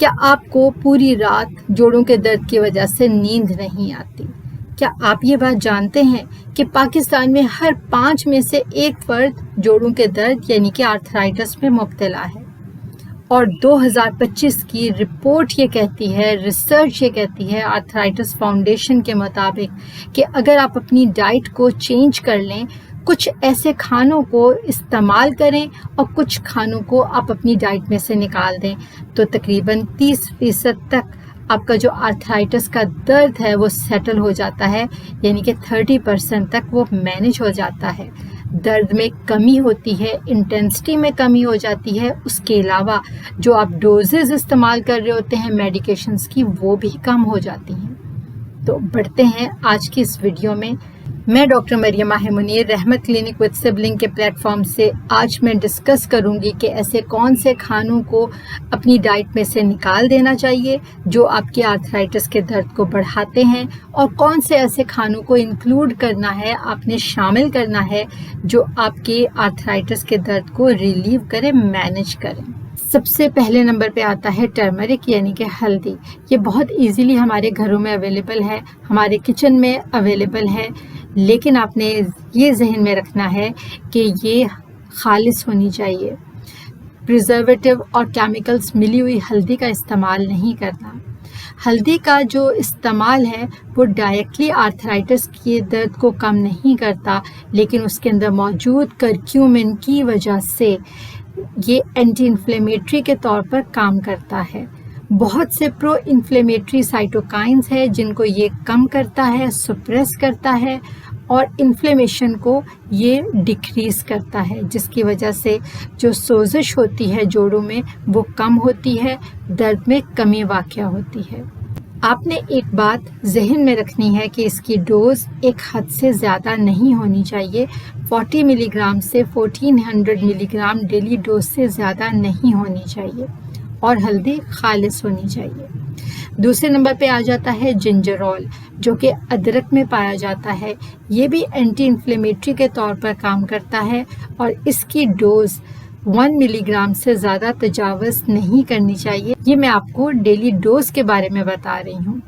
کیا آپ کو پوری رات جوڑوں کے درد کی وجہ سے نیند نہیں آتی؟ کیا آپ یہ بات جانتے ہیں کہ پاکستان میں ہر 5 میں سے 1 فرد جوڑوں کے درد یعنی کہ آرتھرائٹس میں مبتلا ہے؟ اور 2025 کی رپورٹ یہ کہتی ہے، ریسرچ یہ کہتی ہے آرتھرائٹس فاؤنڈیشن کے مطابق کہ اگر آپ اپنی ڈائٹ کو چینج کر لیں، کچھ ایسے کھانوں کو استعمال کریں اور کچھ کھانوں کو آپ اپنی ڈائٹ میں سے نکال دیں، تو تقریباً 30% تک آپ کا جو آرتھرائٹس کا درد ہے وہ سیٹل ہو جاتا ہے، یعنی کہ 30% تک وہ مینیج ہو جاتا ہے۔ درد میں کمی ہوتی ہے، انٹینسٹی میں کمی ہو جاتی ہے، اس کے علاوہ جو آپ ڈوزز استعمال کر رہے ہوتے ہیں میڈیکیشنز کی وہ بھی کم ہو جاتی ہیں۔ تو بڑھتے ہیں آج کی اس ویڈیو میں۔ میں ڈاکٹر مریم ماہر منیر رحمت کلینک وتھ سبلنگ کے پلیٹ فارم سے آج میں ڈسکس کروں گی کہ ایسے کون سے کھانوں کو اپنی ڈائٹ میں سے نکال دینا چاہیے جو آپ کے آرتھرائٹس کے درد کو بڑھاتے ہیں، اور کون سے ایسے کھانوں کو انکلوڈ کرنا ہے، آپ نے شامل کرنا ہے جو آپ کے آرتھرائٹس کے درد کو ریلیو کرے، مینیج کریں۔ سب سے پہلے نمبر پہ آتا ہے ٹرمرک یعنی کہ ہلدی۔ یہ بہت ایزیلی ہمارے گھروں میں اویلیبل ہے، ہمارے کچن میں اویلیبل ہے، لیکن آپ نے یہ ذہن میں رکھنا ہے کہ یہ خالص ہونی چاہیے۔ پریزرویٹو اور کیمیکلز ملی ہوئی ہلدی کا استعمال نہیں کرنا۔ ہلدی کا جو استعمال ہے وہ ڈائریکٹلی آرتھرائٹس کے درد کو کم نہیں کرتا، لیکن اس کے اندر موجود کرکیومن کی وجہ سے یہ اینٹی انفلیمیٹری کے طور پر کام کرتا ہے۔ بہت سے پرو انفلیمیٹری سائٹوکائنز ہیں جن کو یہ کم کرتا ہے، سپریس کرتا ہے، اور انفلیمیشن کو یہ ڈیکریز کرتا ہے، جس کی وجہ سے جو سوزش ہوتی ہے جوڑوں میں وہ کم ہوتی ہے، درد میں کمی واقع ہوتی ہے۔ آپ نے ایک بات ذہن میں رکھنی ہے کہ اس کی ڈوز ایک حد سے زیادہ نہیں ہونی چاہیے۔ 40 ملی گرام سے 1400 ملی گرام ڈیلی ڈوز سے زیادہ نہیں ہونی چاہیے، اور ہلدی خالص ہونی چاہیے۔ دوسرے نمبر پہ آ جاتا ہے جنجرول، جو کہ ادرک میں پایا جاتا ہے۔ یہ بھی اینٹی انفلیمیٹری کے طور پر کام کرتا ہے، اور اس کی ڈوز 1 ملی گرام سے زیادہ تجاوز نہیں کرنی چاہیے۔ یہ میں آپ کو ڈیلی ڈوز کے بارے میں بتا رہی ہوں۔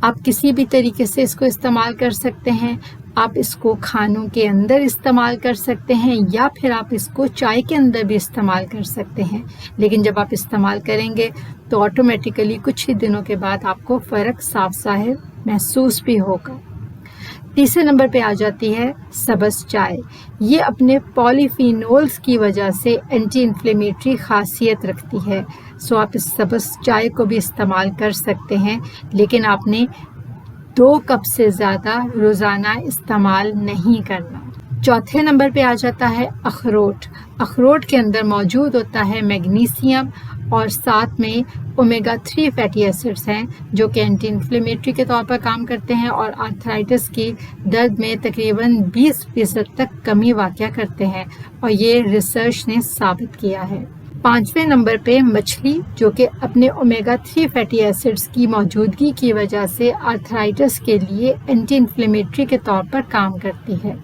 آپ کسی بھی طریقے سے اس کو استعمال کر سکتے ہیں۔ آپ اس کو کھانوں کے اندر استعمال کر سکتے ہیں، یا پھر آپ اس کو چائے کے اندر بھی استعمال کر سکتے ہیں، لیکن جب آپ استعمال کریں گے تو آٹومیٹیکلی کچھ ہی دنوں کے بعد آپ کو فرق صاف ظاہر محسوس بھی ہوگا۔ تیسرے نمبر پہ آ جاتی ہے سبز چائے۔ یہ اپنے پولی فینولز کی وجہ سے اینٹی انفلیمیٹری خاصیت رکھتی ہے، سو آپ اس سبز چائے کو بھی استعمال کر سکتے ہیں، لیکن آپ نے 2 کپ سے زیادہ روزانہ استعمال نہیں کرنا۔ چوتھے نمبر پہ آ جاتا ہے اخروٹ۔ اخروٹ کے اندر موجود ہوتا ہے میگنیسیم، اور ساتھ میں اومیگا 3 فیٹی ایسڈز ہیں جو کہ اینٹی انفلیمیٹری کے طور پر کام کرتے ہیں، اور آرتھرائٹس کی درد میں تقریباً 20% تک کمی واقع کرتے ہیں، اور یہ ریسرچ نے ثابت کیا ہے۔ 5ویں نمبر پہ مچھلی، جو کہ اپنے اومیگا 3 فیٹی ایسڈز کی موجودگی کی وجہ سے آرتھرائٹس کے لیے اینٹی انفلیمیٹری کے طور پر کام کرتی ہے۔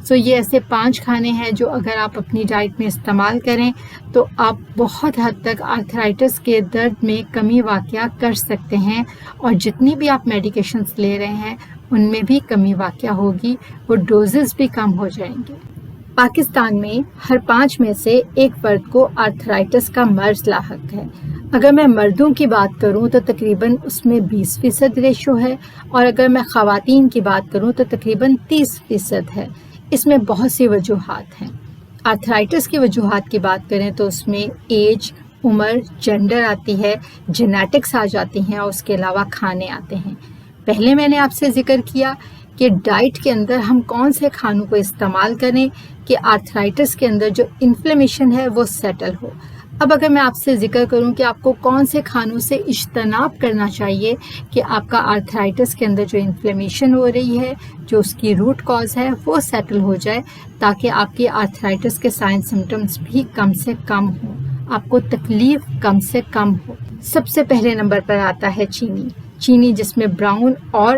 سو یہ ایسے 5 کھانے ہیں جو اگر آپ اپنی ڈائٹ میں استعمال کریں تو آپ بہت حد تک آرتھرائٹس کے درد میں کمی واقع کر سکتے ہیں، اور جتنی بھی آپ میڈیکیشنز لے رہے ہیں ان میں بھی کمی واقع ہوگی، وہ ڈوزز بھی کم ہو جائیں گے۔ پاکستان میں ہر 5 میں سے 1 فرد کو آرتھرائٹس کا مرض لاحق ہے۔ اگر میں مردوں کی بات کروں تو تقریباً اس میں 20% ریشو ہے، اور اگر میں خواتین کی بات کروں تو تقریباً 30% ہے۔ اس میں بہت سی وجوہات ہیں۔ آرتھرائٹس کی وجوہات کی بات کریں تو اس میں ایج، عمر، جینڈر آتی ہے، جینیٹکس آ جاتی ہیں، اور اس کے علاوہ کھانے آتے ہیں۔ پہلے میں نے آپ سے ذکر کیا کہ ڈائٹ کے اندر ہم کون سے کھانوں کو استعمال کریں کہ آرتھرائٹس کے اندر جو انفلیمیشن ہے وہ سیٹل ہو۔ اب اگر میں آپ سے ذکر کروں کہ آپ کو کون سے کھانوں سے اجتناب کرنا چاہیے کہ آپ کا آرتھرائٹس کے اندر جو انفلیمیشن ہو رہی ہے، جو اس کی روٹ کاز ہے، وہ سیٹل ہو جائے، تاکہ آپ کی آرتھرائٹس کے سائن سمٹمز بھی کم سے کم ہوں، آپ کو تکلیف کم سے کم ہو۔ سب سے پہلے نمبر پر آتا ہے چینی۔ چینی جس میں براؤن اور